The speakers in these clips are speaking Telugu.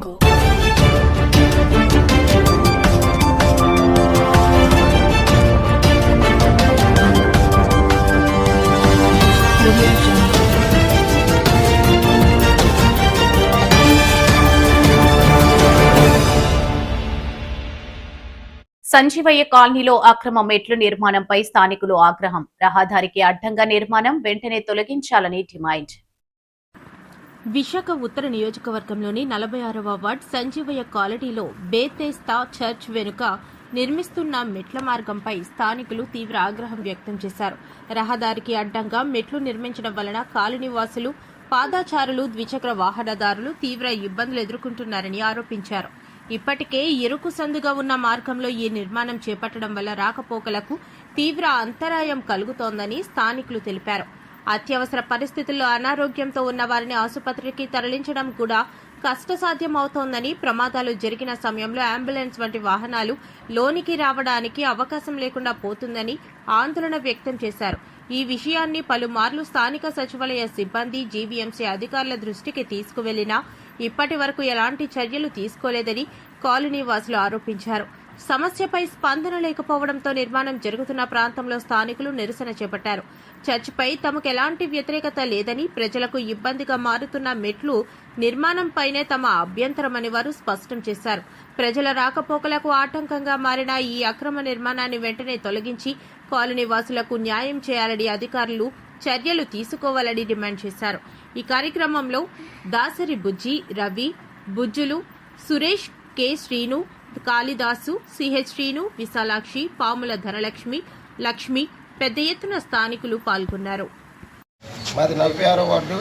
Jungle. సంజీవయ్య కాలనీలో అక్రమ మెట్ల నిర్మాణంపై స్థానికులు ఆగ్రహం. రహదారికి అడ్డంగా నిర్మాణం వెంటనే తొలగించాలని డిమాండ్. విశాఖ ఉత్తర నియోజకవర్గంలోని 46వ వార్డ్ సంజీవయ్య కాలనీలో బేతేస్తా చర్చ్ వెనుక నిర్మిస్తున్న మెట్ల మార్గంపై స్థానికులు తీవ్ర ఆగ్రహం వ్యక్తం చేశారు. రహదారికి అడ్డంగా మెట్లు నిర్మించడం వలన కాలనీ వాసులు, పాదాచారులు, ద్విచక్ర వాహనదారులు తీవ్ర ఇబ్బందులు ఎదుర్కొంటున్నారని ఆరోపించారు. ఇప్పటికే ఇరుకు సందుగా ఉన్న మార్గంలో ఈ నిర్మాణం చేపట్టడం వల్ల రాకపోకలకు తీవ్ర అంతరాయం కలుగుతోందని స్థానికులు తెలిపారు. అత్యవసర పరిస్థితుల్లో అనారోగ్యంతో ఉన్న వారిని ఆసుపత్రికి తరలించడం కూడా కష్టసాధ్యం అవుతోందని, ప్రమాదాలు జరిగిన సమయంలో అంబులెన్స్ వంటి వాహనాలు లోనికి రావడానికి అవకాశం లేకుండా పోతుందని ఆందోళన వ్యక్తం చేశారు. ఈ విషయాన్ని పలుమార్లు స్థానిక సచివాలయ సిబ్బంది, జీవీఎంసీ అధికారుల దృష్టికి తీసుకువెళ్లినా ఇప్పటి వరకు ఎలాంటి చర్యలు తీసుకోలేదని కాలనీ వాసులు ఆరోపించారు. సమస్యపై స్పందన లేకపోవడంతో నిర్మాణం జరుగుతున్న ప్రాంతంలో స్థానికులు నిరసన చేపట్టారు. చర్చిపై తమకు ఎలాంటి వ్యతిరేకత లేదని, ప్రజలకు ఇబ్బందిగా మారుతున్న మెట్లు నిర్మాణంపైనే తమ అభ్యంతరమని వారు స్పష్టం చేశారు. ప్రజల రాకపోకలకు ఆటంకంగా మారిన ఈ అక్రమ నిర్మాణాన్ని వెంటనే తొలగించి కాలనీ వాసులకు న్యాయం చేయాలని అధికారులు చర్యలు తీసుకోవాలని డిమాండ్ చేశారు. ఈ కార్యక్రమంలో దాసరి బుజ్జి, రవి, బుజ్జులు, సురేష్, కె శ్రీను, కాళిదాసు, సిహెచ్ శ్రీను, విశాలాక్షి, పాముల ధనలక్ష్మి, లక్ష్మి పెద్ద ఎత్తున స్థానికులు పాల్గొన్నారు. మాది 46వ వార్డు.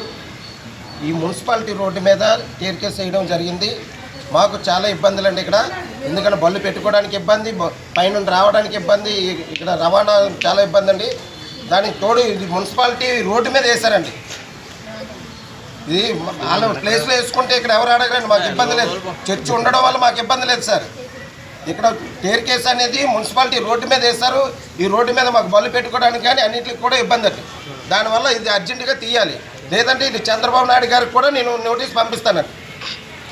ఈ మున్సిపాలిటీ రోడ్డు మీద టేర్కేస్ వేయడం జరిగింది. మాకు చాలా ఇబ్బందులు అండి ఇక్కడ. ఎందుకంటే బళ్ళు పెట్టుకోవడానికి ఇబ్బంది, పైన రావడానికి ఇబ్బంది, ఇక్కడ రవాణా చాలా ఇబ్బంది అండి. దానికి తోడు ఇది మున్సిపాలిటీ రోడ్డు మీద వేశారండి. ఇది వాళ్ళ ప్లేస్లో వేసుకుంటే ఇక్కడ ఎవరు అడగరండి, మాకు ఇబ్బంది లేదు. చర్చి ఉండడం వల్ల మాకు ఇబ్బంది లేదు సార్. ఇక్కడ టేర్ కేస్ అనేది మున్సిపాలిటీ రోడ్డు మీద వేస్తారు. ఈ రోడ్డు మీద మాకు బళ్ళు పెట్టుకోవడానికి కానీ అన్నింటికి కూడా ఇబ్బంది అండి. దానివల్ల ఇది అర్జెంటుగా తీయాలి. లేదంటే ఇది చంద్రబాబు నాయుడు గారికి కూడా నేను నోటీస్ పంపిస్తానండి.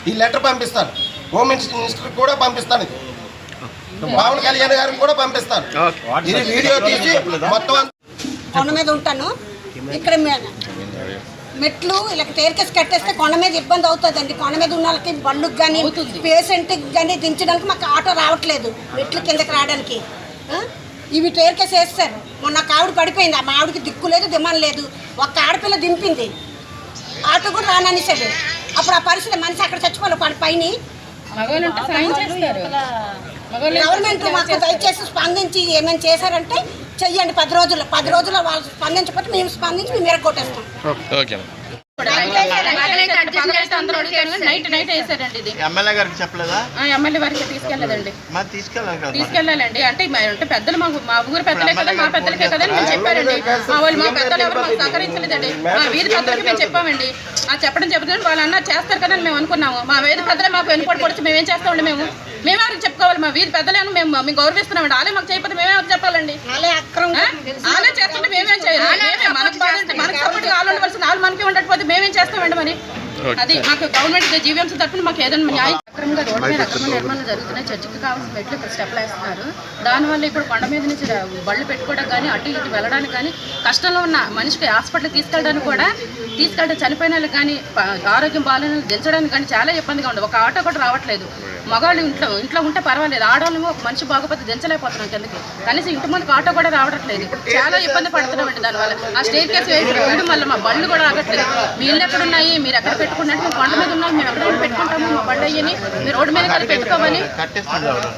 ఈ లెటర్ పంపిస్తాను. హోమ్ మినిస్టర్ కూడా పంపిస్తాను. ఇది పవన్ కళ్యాణ్ గారికి కూడా పంపిస్తాను. ఇది వీడియో తీసి మొత్తం కొండ మీద ఉంటాను. ఇక్కడ మెట్లు ఇలా టేర్కేస్ కట్టేస్తే కొండ మీద ఇబ్బంది అవుతుందండి. కొండ మీద ఉన్న వాళ్ళకి బండ్లకు కానీ పేషెంట్కి కానీ దించడానికి మాకు ఆటో రావట్లేదు, మెట్లు కిందకి రావడానికి. ఇవి టేర్కేస్ వేస్తారు. మొన్న ఒక ఆవిడ పడిపోయింది. ఆ ఆవిడకి దిక్కు లేదు, దిమ్మని లేదు. ఒక్క ఆడపిల్ల దింపింది, ఆటో కూడా రాననిసాడు. అప్పుడు ఆ పరిస్థితి మనిషి అక్కడ చచ్చిపోవాలి పైన. గవర్నమెంట్ మాకు దయచేసి స్పందించి ఏమైనా చేశారంటే చెయ్యండి. 10 రోజుల్లో వాళ్ళు స్పందించకపోతే మేము స్పందించి మేము ఎరగొట్టేస్తాం. ఎమ్మెల్యే గారికి చెప్పలేదా? ఎమ్మెల్యే వారికి తీసుకెళ్ళాలండి. అంటే పెద్దలు మా ఊరు పెద్దలే కదా, మా పెద్దలకే కదా మేము చెప్పారండి. వాళ్ళు మా పెద్దలు ఎవరు మాకు సహకరించలేదండి. మా వీధి పెద్దలకి మేము చెప్పామండి. చెప్పడం వాళ్ళు అన్నారు చేస్తారు కదా అని మేము అనుకున్నాము. మా వీధి పెద్దలే మాకు వెనుకోటి పొడిచి మేమేం చేస్తామండి? మేమెవరికి చెప్పుకోవాలి? మా వీధి పెద్దలేను మేము గౌరవిస్తున్నామండి. వాళ్ళే మాకు చేయకపోతే మేమెవరికి చెప్పాలండి? వాళ్ళే చేస్తుంటే మేమేం చేయాలి? మనకు సపోర్ట్గా వాళ్ళు ఉండవలసిన వాళ్ళు మనకే ఉండకపోతే మేమేం చేస్తామండి? మరి అది మాకు గవర్నమెంట్ జీవీఎంసీ తరఫున మాకు ఏదైనా న్యాయం. అక్రమంగా రోడ్డు మీద అక్రమ నిర్మాణాలు జరుగుతున్నాయి. చర్చికి కావాల్సిన మెట్లు ఇక్కడ స్టెప్లు వేస్తున్నారు. దానివల్ల ఇప్పుడు కొండ మీద నుంచి బళ్ళు పెట్టుకోవడం కానీ, అటు ఇటు వెళ్ళడానికి కానీ, కష్టంలో ఉన్న మనిషికి హాస్పిటల్ తీసుకెళ్ళడం చనిపోయిన వాళ్ళకి కానీ, ఆరోగ్యం బాగాలేని దించడానికి కానీ చాలా ఇబ్బందిగా ఉంది. ఒక ఆటో కూడా రావట్లేదు. మగవాళ్ళు ఇంట్లో ఉంటే పర్వాలేదు, ఆడవాళ్ళు ఒక మనిషి బాగోపోతే దించలేకపోతున్నాం కిందకి. కనీసం ఇంటి ముందుకు ఆటో కూడా రావట్లేదు. చాలా ఇబ్బంది పడుతున్నామండి. దానివల్ల ఆ స్టేట్ కేసు వేయడం వల్ల మా బండ్లు కూడా రావట్లేదు. మీ ఇల్లు ఎక్కడ ఉన్నాయి, మీరు ఎక్కడ పెట్టుకున్నట్టు మేము కొండ మీద ఉన్నాం, మేము ఎక్కడ పెట్టుకుంటాము, మా బండి అయ్యని మీరు రోడ్డు మీద కదా పెట్టుకోవాలి.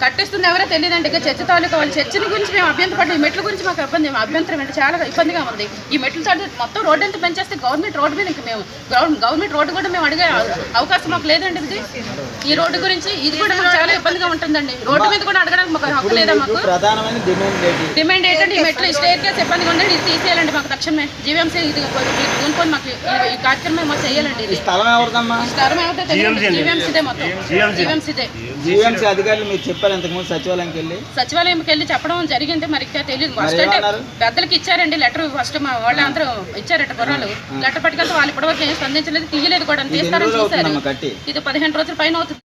కట్టిస్తుంది ఎవరో తెలియదండి. ఇక చర్చి తాలూకా వాళ్ళు చర్చిని గురించి మేము అభ్యంతరపడ్డాం. ఈ మెట్ల గురించి మాకు అభ్యంతరం అంటే చాలా ఇబ్బందిగా ఉంది. ఈ మెట్లు తాడు మొత్తం రోడ్డు ఎంత పెంచేస్తే గవర్నమెంట్ రోడ్డు మీద ఇంక మేము గవర్నమెంట్ రోడ్డు కూడా మేము అడిగే అవకాశం మాకు లేదండి. ఇది ఈ రోడ్డు గురించి ఇది కూడా మాకు చాలా ఇబ్బందిగా ఉంటుందండి. రోడ్డు మీద కూడా అడగడానికి మాకు హక్కు లేదా? మాకు డిమాండ్ ఏంటంటే ఈ మెట్లు స్టేట్ కేసు ఇబ్బందిగా ఉందండి. ఇది తీసేయాలండి మాకు తక్షణమే. జీవీఎంసీ ఇది కొనుక్కొని మాకు ఈ కార్యక్రమం మాకు చేయాలండి. ఇది స్థలం ఎవరిదో తెలియదు. జీవీఎంసీ జీవీఎంసీదే మొత్తం జీవీఎంసీదే. జీవీఎంసీ అధికారులు మీరు చెప్పారు ఇంతకుముందు సచివాలయంకి వెళ్ళి చెప్పడం జరిగింది. మరి ఇంకా తెలియదు. ఫస్ట్ అంటే పెద్దలకి ఇచ్చారండి లెటర్. ఫస్ట్ మా వాళ్ళందరూ ఇచ్చారట కుర్రాలు లెటర్ పట్టుకెళ్తే వాళ్ళు ఇప్పటివరకు ఏం స్పందించలేదు, తీయలేదు కూడా. తీస్తారని చూశారు. ఇది 15 రోజుల పైన అవుతుంది.